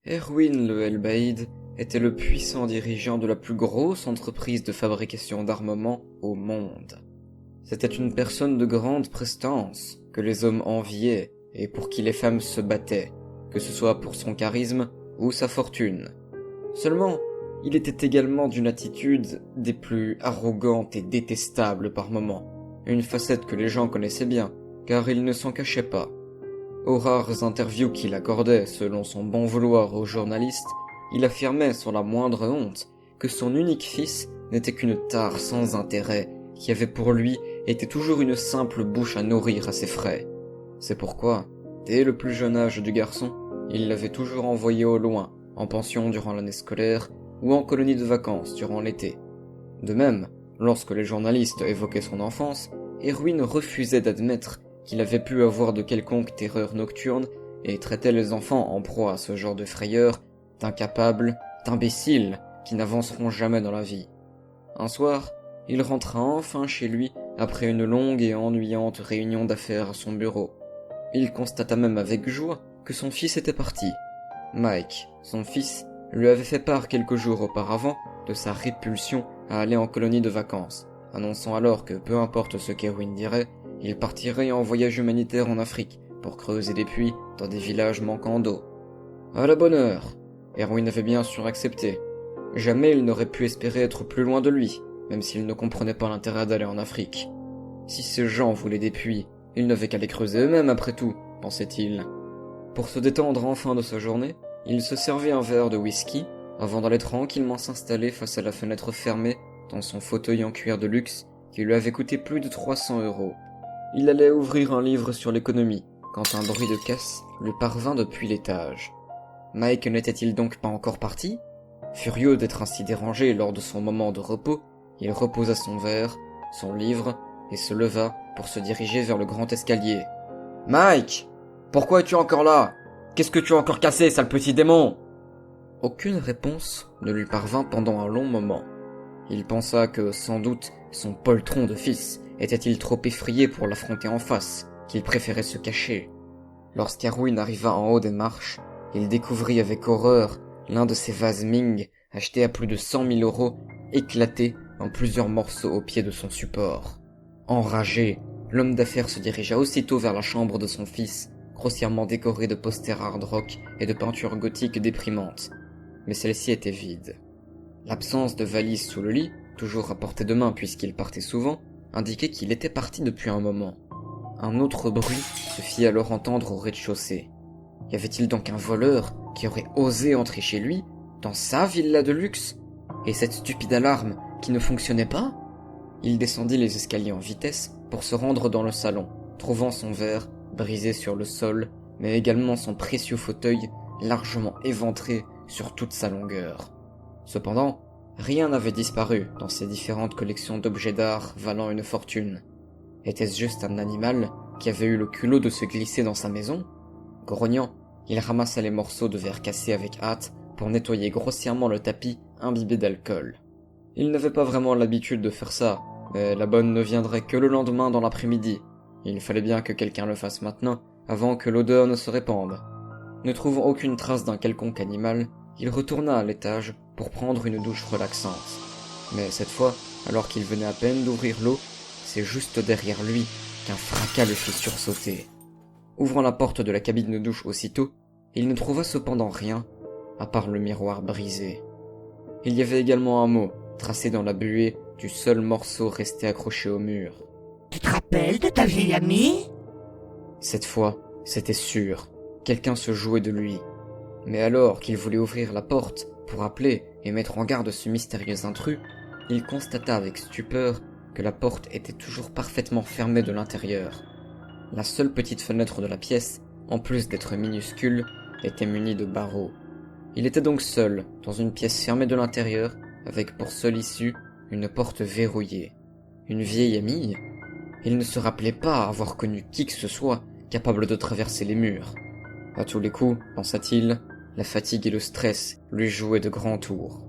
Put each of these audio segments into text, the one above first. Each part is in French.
Erwin le El-Baïd était le puissant dirigeant de la plus grosse entreprise de fabrication d'armement au monde. C'était une personne de grande prestance, que les hommes enviaient et pour qui les femmes se battaient, que ce soit pour son charisme ou sa fortune. Seulement, il était également d'une attitude des plus arrogantes et détestables par moments, une facette que les gens connaissaient bien, car il ne s'en cachait pas. Aux rares interviews qu'il accordait selon son bon vouloir aux journalistes, il affirmait sans la moindre honte que son unique fils n'était qu'une tare sans intérêt qui avait pour lui été toujours une simple bouche à nourrir à ses frais. C'est pourquoi, dès le plus jeune âge du garçon, il l'avait toujours envoyé au loin, en pension durant l'année scolaire ou en colonie de vacances durant l'été. De même, lorsque les journalistes évoquaient son enfance, Erwin refusait d'admettre qu'il avait pu avoir de quelconques terreurs nocturnes et traitait les enfants en proie à ce genre de frayeur d'incapables, d'imbéciles qui n'avanceront jamais dans la vie. Un soir, il rentra enfin chez lui après une longue et ennuyante réunion d'affaires à son bureau. Il constata même avec joie que son fils était parti. Mike, son fils, lui avait fait part quelques jours auparavant de sa répulsion à aller en colonie de vacances, annonçant alors que peu importe ce qu'Erwin dirait, il partirait en voyage humanitaire en Afrique pour creuser des puits dans des villages manquant d'eau. À la bonne heure, Erwin avait bien sûr accepté. Jamais il n'aurait pu espérer être plus loin de lui, même s'il ne comprenait pas l'intérêt d'aller en Afrique. Si ces gens voulaient des puits, ils n'avaient qu'à les creuser eux-mêmes après tout, pensait-il. Pour se détendre enfin de sa journée, il se servait un verre de whisky avant d'aller tranquillement s'installer face à la fenêtre fermée dans son fauteuil en cuir de luxe qui lui avait coûté plus de 300 €. Il allait ouvrir un livre sur l'économie quand un bruit de caisse lui parvint depuis l'étage. Mike n'était-il donc pas encore parti ? Furieux d'être ainsi dérangé lors de son moment de repos, il reposa son verre, son livre, et se leva pour se diriger vers le grand escalier. « Mike ! Pourquoi es-tu encore là ? Qu'est-ce que tu as encore cassé, sale petit démon ?» Aucune réponse ne lui parvint pendant un long moment. Il pensa que, sans doute, son poltron de fils était-il trop effrayé pour l'affronter en face, qu'il préférait se cacher. Lorsqu'Erwin arriva en haut des marches, il découvrit avec horreur l'un de ses vases Ming, acheté à plus de 100 000 €, éclaté en plusieurs morceaux au pied de son support. Enragé, l'homme d'affaires se dirigea aussitôt vers la chambre de son fils, grossièrement décorée de posters hard rock et de peintures gothiques déprimantes. Mais celle-ci était vide. L'absence de valise sous le lit, toujours à portée de main puisqu'il partait souvent, indiquait qu'il était parti depuis un moment. Un autre bruit se fit alors entendre au rez-de-chaussée. Y avait-il donc un voleur qui aurait osé entrer chez lui, dans sa villa de luxe, et cette stupide alarme qui ne fonctionnait pas ? Il descendit les escaliers en vitesse pour se rendre dans le salon, trouvant son verre brisé sur le sol, mais également son précieux fauteuil largement éventré sur toute sa longueur. Cependant, rien n'avait disparu dans ces différentes collections d'objets d'art valant une fortune. Était-ce juste un animal qui avait eu le culot de se glisser dans sa maison ? Grognant, il ramassa les morceaux de verre cassés avec hâte pour nettoyer grossièrement le tapis imbibé d'alcool. Il n'avait pas vraiment l'habitude de faire ça, mais la bonne ne viendrait que le lendemain dans l'après-midi. Il fallait bien que quelqu'un le fasse maintenant, avant que l'odeur ne se répande. Ne trouvant aucune trace d'un quelconque animal, il retourna à l'étage pour prendre une douche relaxante. Mais cette fois, alors qu'il venait à peine d'ouvrir l'eau, c'est juste derrière lui qu'un fracas le fit sursauter. Ouvrant la porte de la cabine de douche aussitôt, il ne trouva cependant rien, à part le miroir brisé. Il y avait également un mot, tracé dans la buée du seul morceau resté accroché au mur. « Tu te rappelles de ta vieille amie ?» Cette fois, c'était sûr, quelqu'un se jouait de lui. Mais alors qu'il voulait ouvrir la porte pour appeler et mettre en garde ce mystérieux intrus, il constata avec stupeur que la porte était toujours parfaitement fermée de l'intérieur. La seule petite fenêtre de la pièce, en plus d'être minuscule, était munie de barreaux. Il était donc seul, dans une pièce fermée de l'intérieur, avec pour seule issue une porte verrouillée. Une vieille amie ? Il ne se rappelait pas avoir connu qui que ce soit capable de traverser les murs. À tous les coups, pensa-t-il, la fatigue et le stress lui jouaient de grands tours.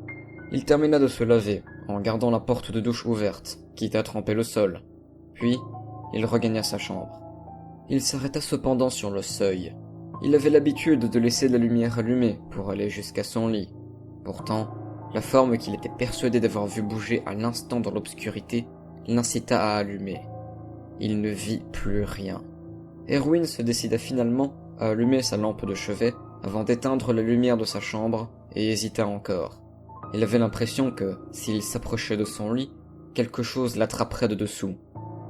Il termina de se laver, en gardant la porte de douche ouverte, quitte à tremper le sol. Puis, il regagna sa chambre. Il s'arrêta cependant sur le seuil. Il avait l'habitude de laisser la lumière allumée pour aller jusqu'à son lit. Pourtant, la forme qu'il était persuadé d'avoir vue bouger à l'instant dans l'obscurité l'incita à allumer. Il ne vit plus rien. Erwin se décida finalement à allumer sa lampe de chevet avant d'éteindre la lumière de sa chambre et hésita encore. Il avait l'impression que, s'il s'approchait de son lit, quelque chose l'attraperait de dessous.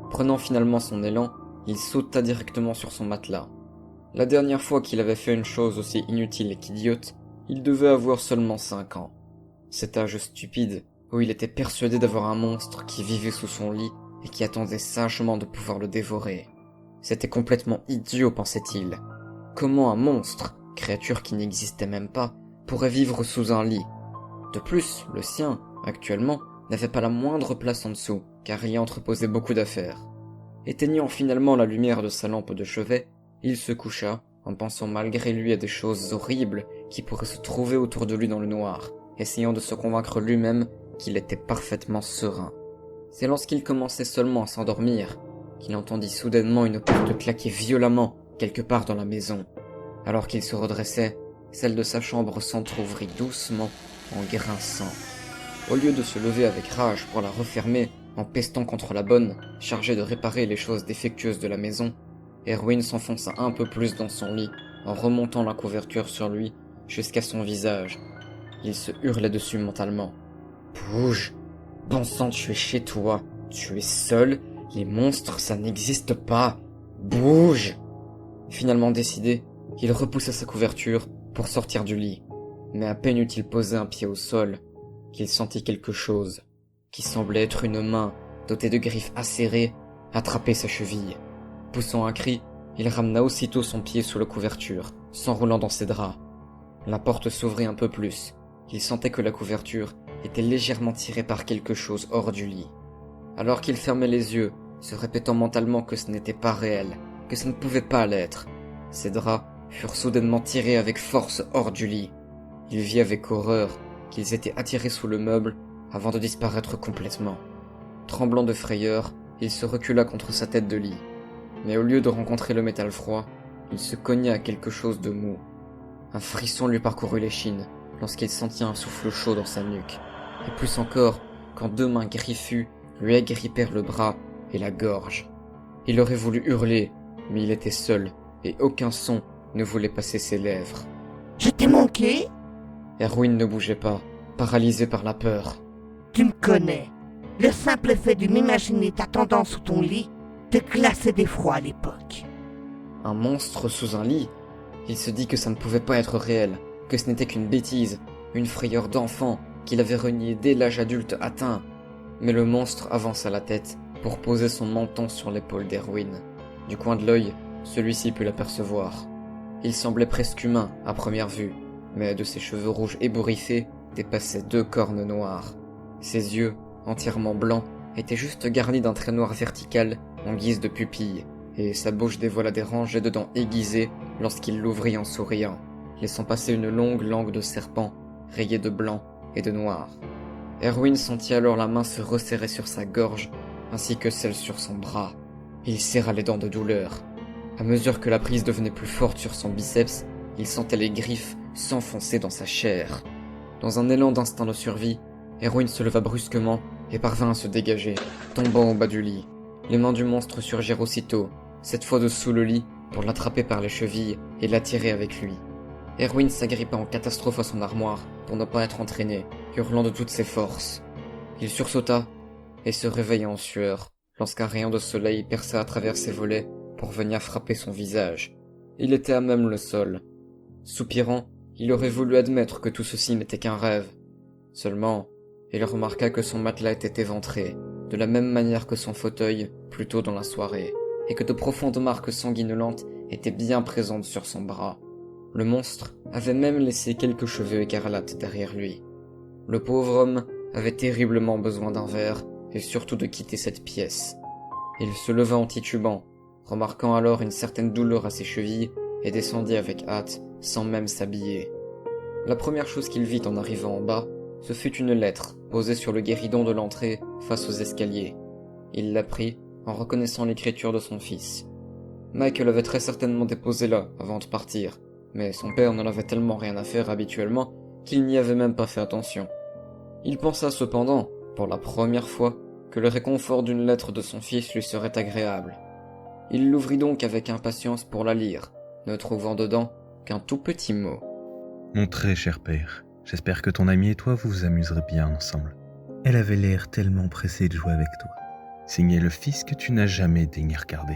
Prenant finalement son élan, il sauta directement sur son matelas. La dernière fois qu'il avait fait une chose aussi inutile qu'idiote, il devait avoir seulement 5 ans. Cet âge stupide, où il était persuadé d'avoir un monstre qui vivait sous son lit et qui attendait sagement de pouvoir le dévorer. C'était complètement idiot, pensait-il. Comment un monstre, créature qui n'existait même pas, pourrait vivre sous un lit? De plus, le sien, actuellement, n'avait pas la moindre place en dessous, car il y entreposait beaucoup d'affaires. Éteignant finalement la lumière de sa lampe de chevet, il se coucha, en pensant malgré lui à des choses horribles qui pourraient se trouver autour de lui dans le noir, essayant de se convaincre lui-même qu'il était parfaitement serein. C'est lorsqu'il commençait seulement à s'endormir qu'il entendit soudainement une porte claquer violemment quelque part dans la maison. Alors qu'il se redressait, celle de sa chambre s'entr'ouvrit doucement en grinçant. Au lieu de se lever avec rage pour la refermer en pestant contre la bonne, chargée de réparer les choses défectueuses de la maison, Erwin s'enfonça un peu plus dans son lit en remontant la couverture sur lui jusqu'à son visage. Il se hurlait dessus mentalement. « Bouge! Bon sang, tu es chez toi. Tu es seul. Les monstres, ça n'existe pas. Bouge !» Finalement décidé, il repoussa sa couverture pour sortir du lit. Mais à peine eut-il posé un pied au sol, qu'il sentit quelque chose, qui semblait être une main dotée de griffes acérées, attraper sa cheville. Poussant un cri, il ramena aussitôt son pied sous la couverture, s'enroulant dans ses draps. La porte s'ouvrit un peu plus. Il sentait que la couverture était légèrement tirée par quelque chose hors du lit. Alors qu'il fermait les yeux, se répétant mentalement que ce n'était pas réel, que ça ne pouvait pas l'être, ses draps furent soudainement tirés avec force hors du lit. Il vit avec horreur qu'ils étaient attirés sous le meuble avant de disparaître complètement. Tremblant de frayeur, il se recula contre sa tête de lit. Mais au lieu de rencontrer le métal froid, il se cogna à quelque chose de mou. Un frisson lui parcourut l'échine lorsqu'il sentit un souffle chaud dans sa nuque, et plus encore quand 2 mains griffues lui agrippèrent le bras et la gorge. Il aurait voulu hurler, mais il était seul, et aucun son ne voulait passer ses lèvres. « Je t'ai manqué ?» Erwin ne bougeait pas, paralysé par la peur. « Tu me connais. Le simple fait de m'imaginer t'attendant sous ton lit te glaçait d'effroi à l'époque. » Un monstre sous un lit? Il se dit que ça ne pouvait pas être réel, que ce n'était qu'une bêtise, une frayeur d'enfant qu'il avait reniée dès l'âge adulte atteint. Mais le monstre avança la tête pour poser son menton sur l'épaule d'Erwin. Du coin de l'œil, celui-ci put l'apercevoir. Il semblait presque humain à première vue, mais de ses cheveux rouges ébouriffés dépassaient 2 cornes noires. Ses yeux, entièrement blancs, étaient juste garnis d'un trait noir vertical en guise de pupille, et sa bouche dévoila des rangées de dents aiguisées lorsqu'il l'ouvrit en souriant, laissant passer une longue langue de serpent, rayée de blanc et de noir. Erwin sentit alors la main se resserrer sur sa gorge, ainsi que celle sur son bras. Il serra les dents de douleur. À mesure que la prise devenait plus forte sur son biceps, il sentait les griffes s'enfoncer dans sa chair. Dans un élan d'instinct de survie, Erwin se leva brusquement et parvint à se dégager, tombant au bas du lit. Les mains du monstre surgirent aussitôt, cette fois de sous le lit, pour l'attraper par les chevilles et l'attirer avec lui. Erwin s'agrippa en catastrophe à son armoire pour ne pas être entraîné, hurlant de toutes ses forces. Il sursauta et se réveilla en sueur lorsqu'un rayon de soleil perça à travers ses volets pour venir frapper son visage. Il était à même le sol. Soupirant, il aurait voulu admettre que tout ceci n'était qu'un rêve. Seulement, il remarqua que son matelas était éventré, de la même manière que son fauteuil plus tôt dans la soirée, et que de profondes marques sanguinolentes étaient bien présentes sur son bras. Le monstre avait même laissé quelques cheveux écarlates derrière lui. Le pauvre homme avait terriblement besoin d'un verre, et surtout de quitter cette pièce. Il se leva en titubant, remarquant alors une certaine douleur à ses chevilles, et descendit avec hâte, sans même s'habiller. La première chose qu'il vit en arrivant en bas, ce fut une lettre posée sur le guéridon de l'entrée face aux escaliers. Il la prit en reconnaissant l'écriture de son fils. « Michael avait très certainement déposé là avant de partir, mais son père n'en avait tellement rien à faire habituellement qu'il n'y avait même pas fait attention. Il pensa cependant, pour la première fois, que le réconfort d'une lettre de son fils lui serait agréable. Il l'ouvrit donc avec impatience pour la lire, ne trouvant dedans qu'un tout petit mot. Mon très cher père, j'espère que ton amie et toi vous vous amuserez bien ensemble. Elle avait l'air tellement pressée de jouer avec toi. Signé le fils que tu n'as jamais daigné regarder.